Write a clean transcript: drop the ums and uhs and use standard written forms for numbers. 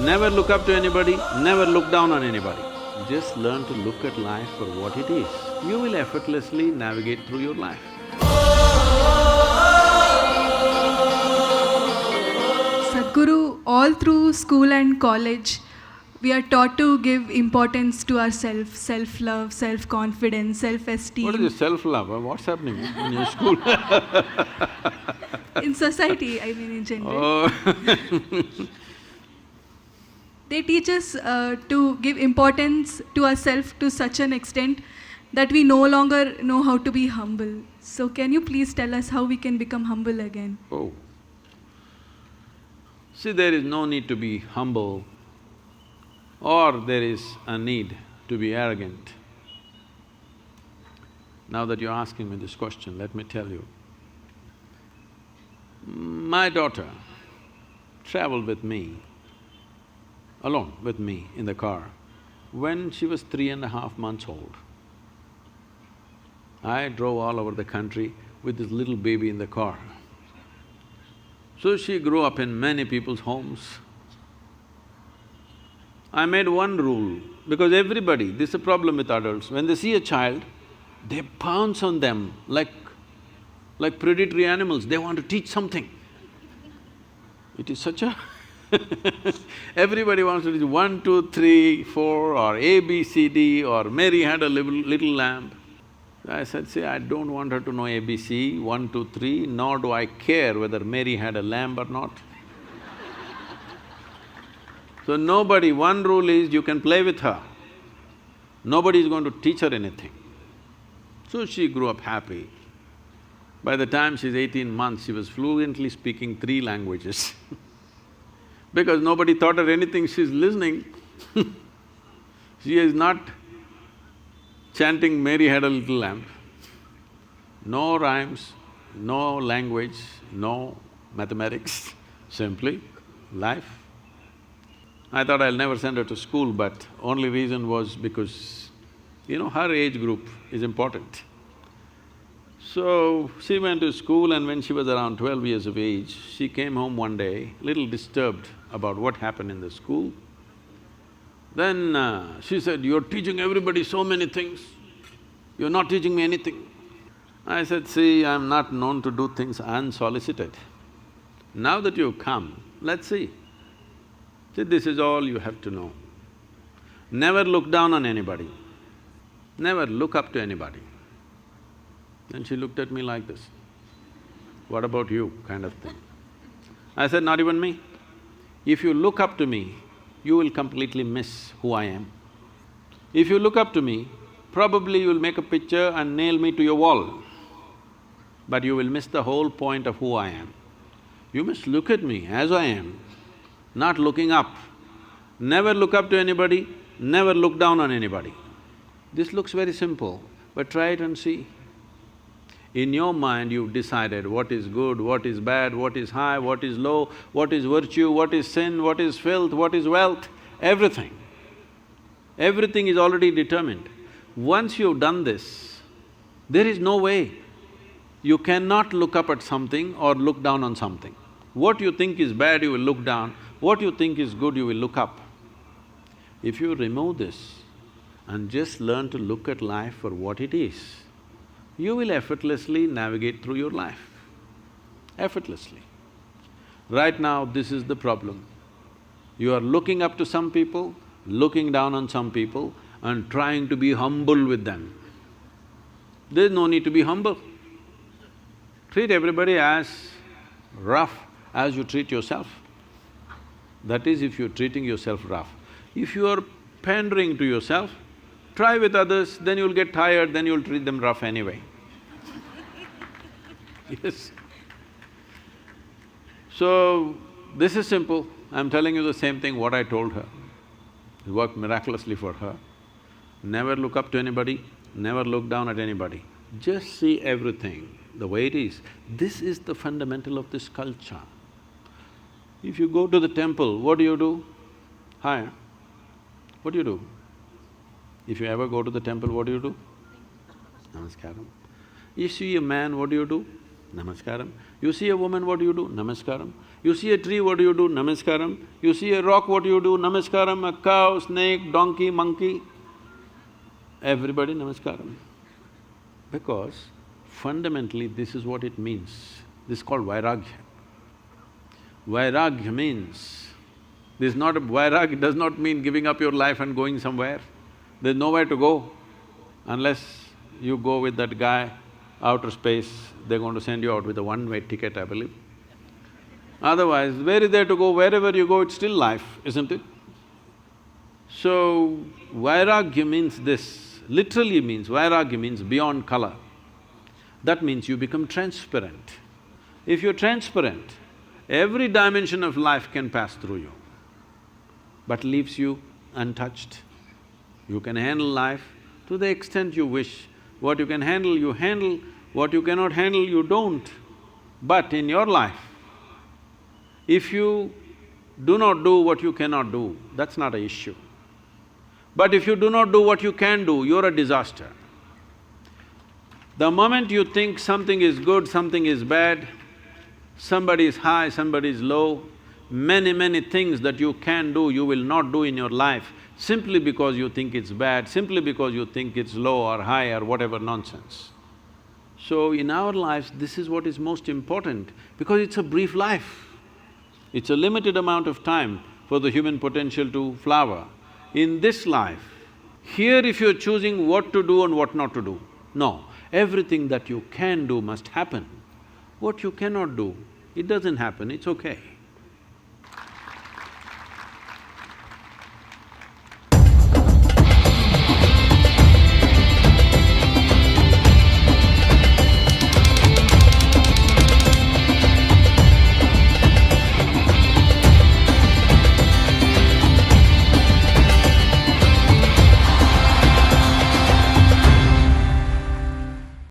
Never look up to anybody, never look down on anybody. Just learn to look at life for what it is. You will effortlessly navigate through your life. Sadhguru, all through school and college, we are taught to give importance to ourselves, self-love, self-confidence, self-esteem. What is this self-love? What's happening in your school? In society, I mean in general. Oh. They teach us to give importance to ourselves to such an extent that we no longer know how to be humble. So can you please tell us how we can become humble again? Oh. See, there is no need to be humble or there is a need to be arrogant. Now that you're asking me this question, let me tell you. My daughter traveled with me, alone with me in the car, when she was 3.5 months old. I drove all over the country with this little baby in the car. So she grew up in many people's homes. I made one rule, because everybody, this is a problem with adults, when they see a child, they pounce on them like predatory animals, they want to teach something. It is such a everybody wants to teach 1, 2, 3, 4 or A, B, C, D or Mary had a little lamb. I said, see, I don't want her to know ABC, 1, 2, 3, nor do I care whether Mary had a lamb or not. So nobody… one rule is you can play with her, nobody is going to teach her anything. So she grew up happy. By the time she's 18 months, she was fluently speaking 3 languages because nobody taught her anything, she's listening. She is not chanting Mary had a little lamb. No rhymes, no language, no mathematics, simply life. I thought I'll never send her to school, but only reason was because, her age group is important. So, she went to school and when she was around 12 years of age, she came home one day, little disturbed about what happened in the school. Then she said, you're teaching everybody so many things, you're not teaching me anything. I said, see, I'm not known to do things unsolicited. Now that you've come, let's see. See, this is all you have to know. Never look down on anybody, never look up to anybody. Then she looked at me like this, what about you, kind of thing. I said, not even me. If you look up to me, you will completely miss who I am. If you look up to me, probably you'll make a picture and nail me to your wall, but you will miss the whole point of who I am. You must look at me as I am, not looking up. Never look up to anybody, never look down on anybody. This looks very simple, but try it and see. In your mind, you've decided what is good, what is bad, what is high, what is low, what is virtue, what is sin, what is filth, what is wealth, everything. Everything is already determined. Once you've done this, there is no way you cannot look up at something or look down on something. What you think is bad, you will look down, what you think is good, you will look up. If you remove this and just learn to look at life for what it is, you will effortlessly navigate through your life, effortlessly. Right now, this is the problem. You are looking up to some people, looking down on some people and trying to be humble with them. There's no need to be humble. Treat everybody as rough as you treat yourself. That is, if you're treating yourself rough. If you are pandering to yourself, try with others, then you'll get tired, then you'll treat them rough anyway. Yes. So, this is simple. I'm telling you the same thing what I told her. It worked miraculously for her. Never look up to anybody, never look down at anybody. Just see everything the way it is. This is the fundamental of this culture. If you go to the temple, what do? Hi, what do? If you ever go to the temple, what do? Namaskaram. You see a man, what do? Namaskaram. You see a woman, what do you do? Namaskaram. You see a tree, what do you do? Namaskaram. You see a rock, what do you do? Namaskaram. A cow, snake, donkey, monkey, everybody namaskaram. Because fundamentally this is what it means. This is called vairagya. Vairagya means, this is not a… vairagya does not mean giving up your life and going somewhere. There's nowhere to go unless you go with that guy, outer space, they're going to send you out with a one-way ticket, I believe. Otherwise, where is there to go? Wherever you go, it's still life, isn't it? So, vairagya means this, literally means, vairagya means beyond color. That means you become transparent. If you're transparent, every dimension of life can pass through you, but leaves you untouched. You can handle life to the extent you wish. What you can handle, you handle. What you cannot handle, you don't. But in your life, if you do not do what you cannot do, that's not an issue. But if you do not do what you can do, you're a disaster. The moment you think something is good, something is bad, somebody is high, somebody is low, many things that you can do, you will not do in your life simply because you think it's bad, simply because you think it's low or high or whatever nonsense. So in our lives, this is what is most important because it's a brief life. It's a limited amount of time for the human potential to flower. In this life, here if you're choosing what to do and what not to do, no, everything that you can do must happen. What you cannot do, it doesn't happen, it's okay.